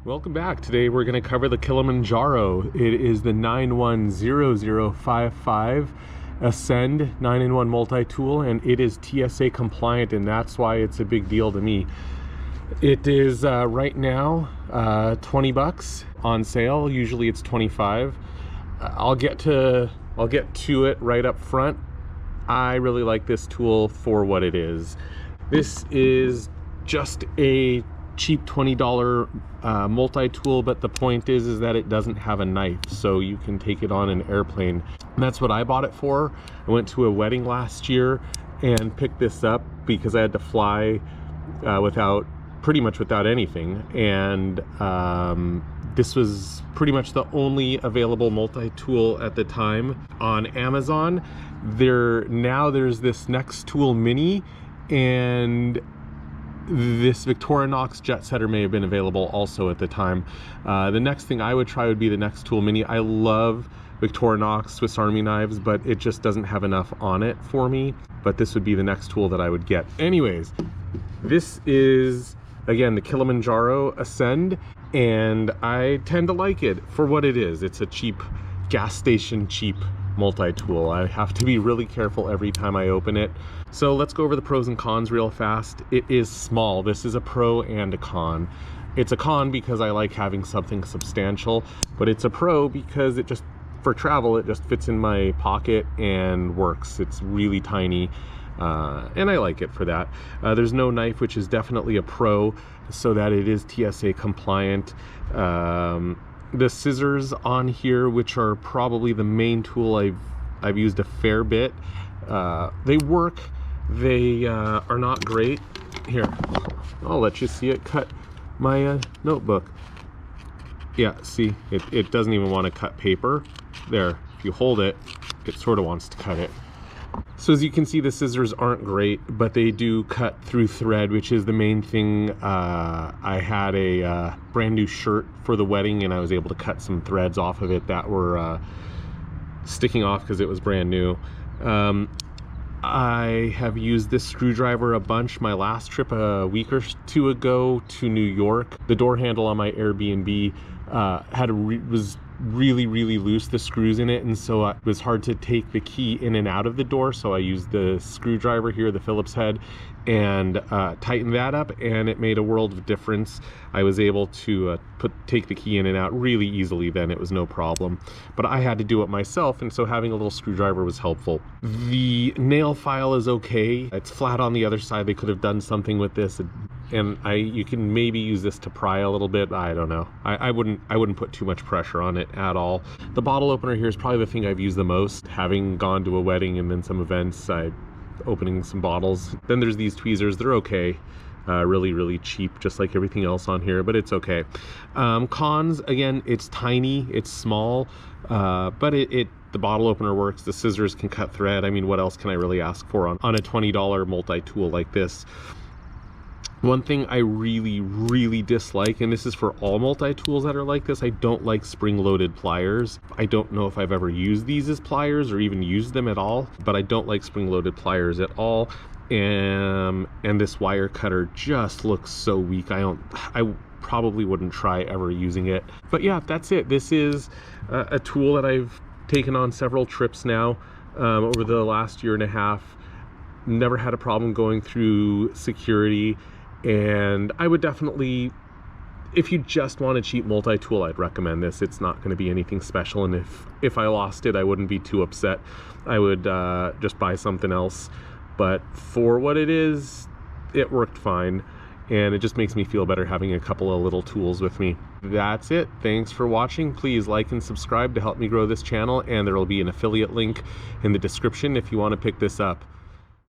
Welcome back. Today we're going to cover the Kilimanjaro. It is the 910055 Ascend 9-in-1 multi-tool, and it is TSA compliant, and that's why it's a big deal to me. It is right now 20 bucks on sale. Usually it's 25. I'll get to it right up front. I really like this tool for what it is. This is just a cheap $20 multi-tool, but the point is that it doesn't have a knife, so you can take it on an airplane. And that's what I bought it for. I went to a wedding last year and picked this up because I had to fly pretty much without anything, and this was pretty much the only available multi-tool at the time on Amazon. There's this Next Tool Mini, and this Victorinox jet setter may have been available also at the time. The next thing I would try would be the Next Tool Mini. I love Victorinox Swiss Army knives, but it just doesn't have enough on it for me. But this would be the next tool that I would get. Anyways, this is, again, the Kilimanjaro Ascend, and I tend to like it for what it is. It's a cheap, gas station cheap multi-tool. I have to be really careful every time I open it. So let's go over the pros and cons real fast. It is small. This is a pro and a con. It's a con because I like having something substantial, but it's a pro because it just, for travel, it just fits in my pocket and works. It's really tiny, and I like it for that. There's no knife, which is definitely a pro, so that it is TSA compliant. The scissors on here, which are probably the main tool I've used a fair bit, they work. They are not great. Here, I'll let you see it cut my notebook. Yeah, see, it doesn't even want to cut paper. There, if you hold it, it sort of wants to cut it. So as you can see, the scissors aren't great, but they do cut through thread, which is the main thing. I had a brand new shirt for the wedding, and I was able to cut some threads off of it that were sticking off because it was brand new. I have used this screwdriver a bunch. My last trip a week or two ago to New York, the door handle on my Airbnb was really loose, the screws in it, and so it was hard to take the key in and out of the door. So I used the screwdriver here, the Phillips head, and tighten that up, and it made a world of difference. I was able to take the key in and out really easily then. It was no problem, but I had to do it myself, and so having a little screwdriver was helpful. The nail file is okay. It's flat on the other side. They could have done something with this, and you can maybe use this to pry a little bit. I don't know. I wouldn't put too much pressure on it at all. The bottle opener here is probably the thing I've used the most, having gone to a wedding and then some events, opening some bottles. Then there's these tweezers. They're okay. Really cheap, just like everything else on here, but it's okay. Cons, again, it's tiny, it's small, but the bottle opener works. The scissors can cut thread. I mean, what else can I really ask for on a $20 multi-tool like this? One thing I really dislike, and this is for all multi-tools that are like this, I don't like spring-loaded pliers. I don't know if I've ever used these as pliers or even used them at all, but I don't like spring-loaded pliers at all. And this wire cutter just looks so weak. I probably wouldn't try ever using it. But yeah, that's it. This is a tool that I've taken on several trips now over the last year and a half. Never had a problem going through security. And I would definitely, if you just want a cheap multi-tool, I'd recommend this. It's not going to be anything special, and if I lost it, I wouldn't be too upset. I would just buy something else. But for what it is, it worked fine, and it just makes me feel better having a couple of little tools with me. That's it. Thanks for watching. Please like and subscribe to help me grow this channel, and there will be an affiliate link in the description if you want to pick this up.